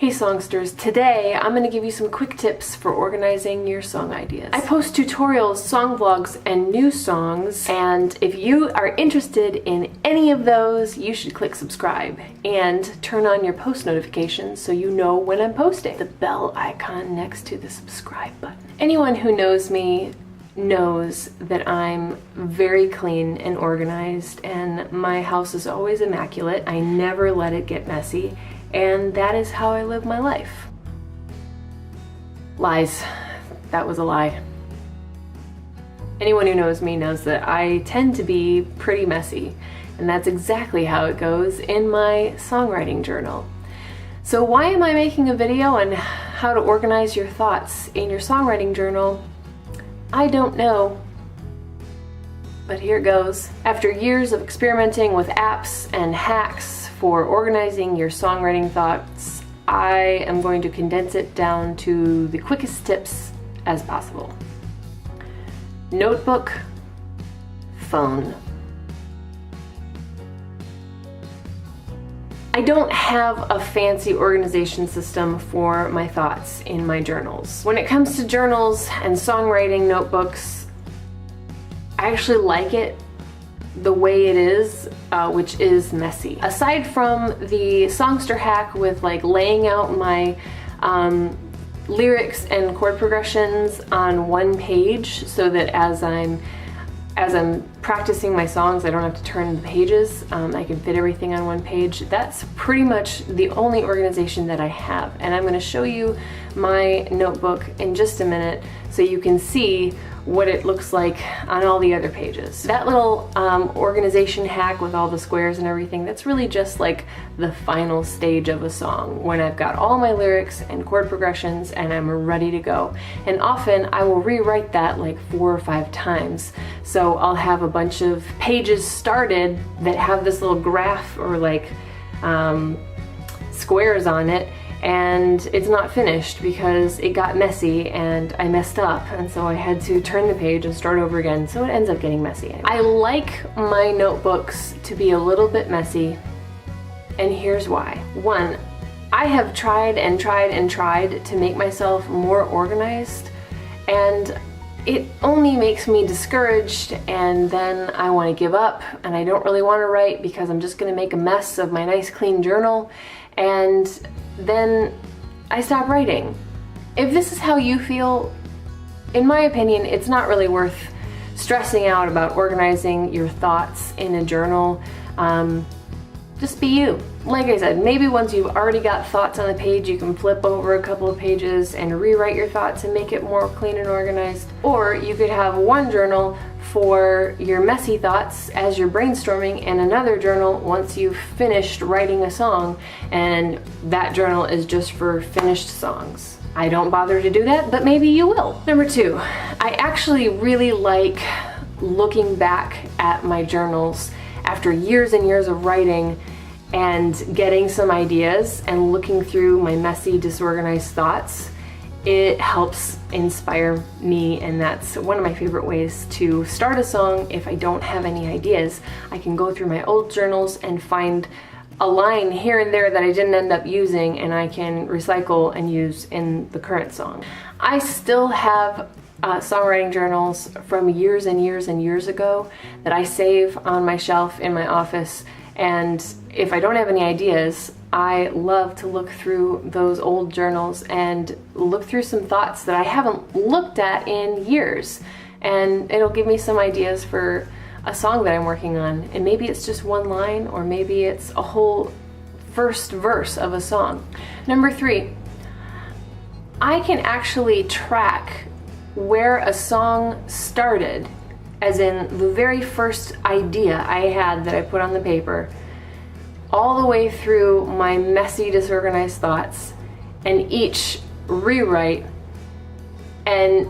Hey songsters, today I'm going to give you some quick tips for organizing your song ideas. I post tutorials, song vlogs, and new songs, and if you are interested in any of those, you should click subscribe and turn on your post notifications so you know when I'm posting. The bell icon next to the subscribe button. Anyone who knows me knows that I'm very clean and organized, and my house is always immaculate. I never let it get messy. And that is how I live my life. Lies. That was a lie. Anyone who knows me knows that I tend to be pretty messy, and that's exactly how it goes in my songwriting journal. So why am I making a video on how to organize your thoughts in your songwriting journal? I don't know. But here goes. After years of experimenting with apps and hacks for organizing your songwriting thoughts, I am going to condense it down to the quickest tips as possible. Notebook, phone. I don't have a fancy organization system for my thoughts in my journals. When it comes to journals and songwriting notebooks, I actually like it the way it is, which is messy. Aside from the songster hack with like laying out my lyrics and chord progressions on one page so that as I'm practicing my songs, I don't have to turn the pages. I can fit everything on one page. That's pretty much the only organization that I have. And I'm going to show you my notebook in just a minute so you can see what it looks like on all the other pages. That little organization hack with all the squares and everything, that's really just like the final stage of a song when I've got all my lyrics and chord progressions and I'm ready to go. And often I will rewrite that like 4 or 5 times. So I'll have a bunch of pages started that have this little graph or like squares on it, and it's not finished because it got messy and I messed up, and so I had to turn the page and start over again, so it ends up getting messy anyway. I like my notebooks to be a little bit messy, and here's why. One, I have tried and tried and tried to make myself more organized, and it only makes me discouraged, and then I want to give up and I don't really want to write because I'm just going to make a mess of my nice clean journal, and then I stop writing. If this is how you feel, in my opinion, it's not really worth stressing out about organizing your thoughts in a journal. Just be you. Like I said, maybe once you've already got thoughts on the page, you can flip over a couple of pages and rewrite your thoughts and make it more clean and organized. Or you could have one journal for your messy thoughts as you're brainstorming, and another journal once you've finished writing a song, and that journal is just for finished songs. I don't bother to do that, but maybe you will. Number 2, I actually really like looking back at my journals after years and years of writing and getting some ideas and looking through my messy, disorganized thoughts. It helps inspire me, and that's one of my favorite ways to start a song. If I don't have any ideas, I can go through my old journals and find a line here and there that I didn't end up using, and I can recycle and use in the current song. I still have songwriting journals from years and years and years ago that I save on my shelf in my office, and if I don't have any ideas, I love to look through those old journals and look through some thoughts that I haven't looked at in years, and it'll give me some ideas for a song that I'm working on. And maybe it's just one line, or maybe it's a whole first verse of a song. Number 3, I can actually track where a song started, as in the very first idea I had that I put on the paper, all the way through my messy, disorganized thoughts, and each rewrite and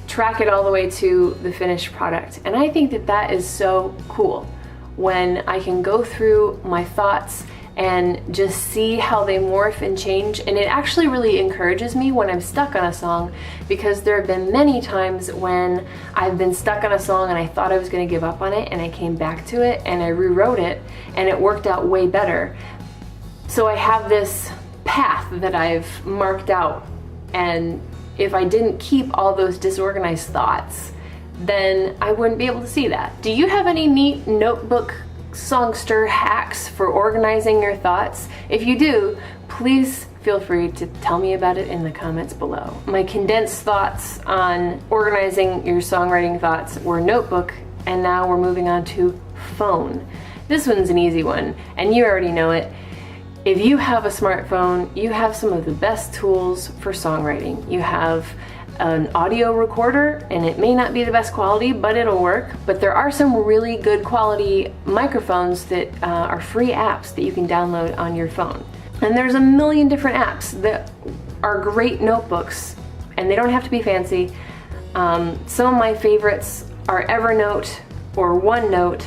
track it all the way to the finished product. And I think that that is so cool when I can go through my thoughts and just see how they morph and change. And it actually really encourages me when I'm stuck on a song, because there have been many times when I've been stuck on a song and I thought I was going to give up on it, and I came back to it and I rewrote it and it worked out way better. So I have this path that I've marked out, and if I didn't keep all those disorganized thoughts, then I wouldn't be able to see that. Do you have any neat notebook songster hacks for organizing your thoughts? If you do, please feel free to tell me about it in the comments below. My condensed thoughts on organizing your songwriting thoughts were notebook, and now we're moving on to phone. This one's an easy one, and you already know it. If you have a smartphone, you have some of the best tools for songwriting. You have an audio recorder, and it may not be the best quality, but it'll work. But there are some really good quality microphones that are free apps that you can download on your phone. And there's a million different apps that are great notebooks, and they don't have to be fancy. Some of my favorites are Evernote or OneNote.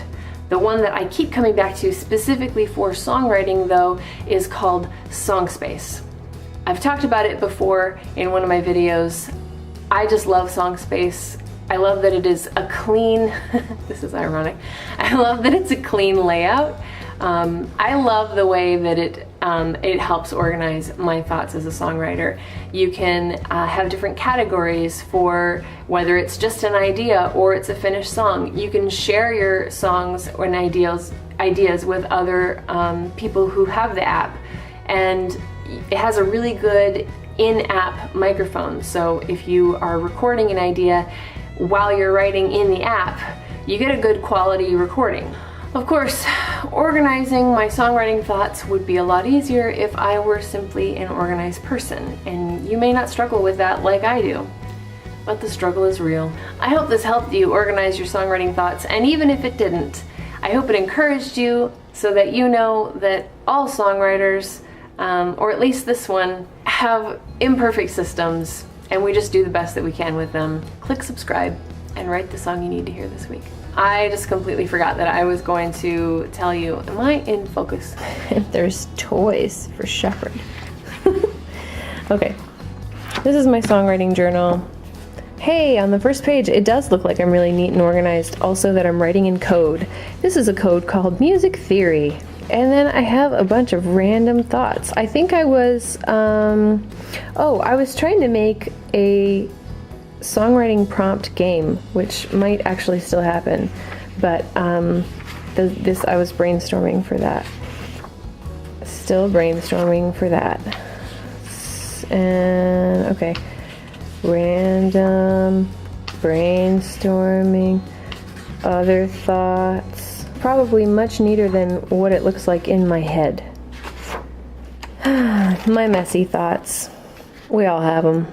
The one that I keep coming back to specifically for songwriting, though, is called Songspace. I've talked about it before in one of my videos. I just love Songspace. I love that it is a clean, this is ironic, I love that it's a clean layout. I love the way that it helps organize my thoughts as a songwriter. You can have different categories for whether it's just an idea or it's a finished song. You can share your songs and ideas with other people who have the app, and it has a really good in-app microphone. So if you are recording an idea while you're writing in the app, you get a good quality recording. Of course, organizing my songwriting thoughts would be a lot easier if I were simply an organized person, and you may not struggle with that like I do, but the struggle is real. I hope this helped you organize your songwriting thoughts, and even if it didn't, I hope it encouraged you so that you know that all songwriters, or at least this one, have imperfect systems, and we just do the best that we can with them. Click subscribe and write the song you need to hear this week. I just completely forgot that I was going to tell you, am I in focus? There's toys for Shepherd. Okay, this is my songwriting journal. Hey, on the first page, it does look like I'm really neat and organized. Also that I'm writing in code. This is a code called Music Theory. And then I have a bunch of random thoughts. I think I was, I was trying to make a songwriting prompt game, which might actually still happen, but I was brainstorming for that. Still brainstorming for that. And okay, random brainstorming, other thoughts, probably much neater than what it looks like in my head. My messy thoughts, we all have them.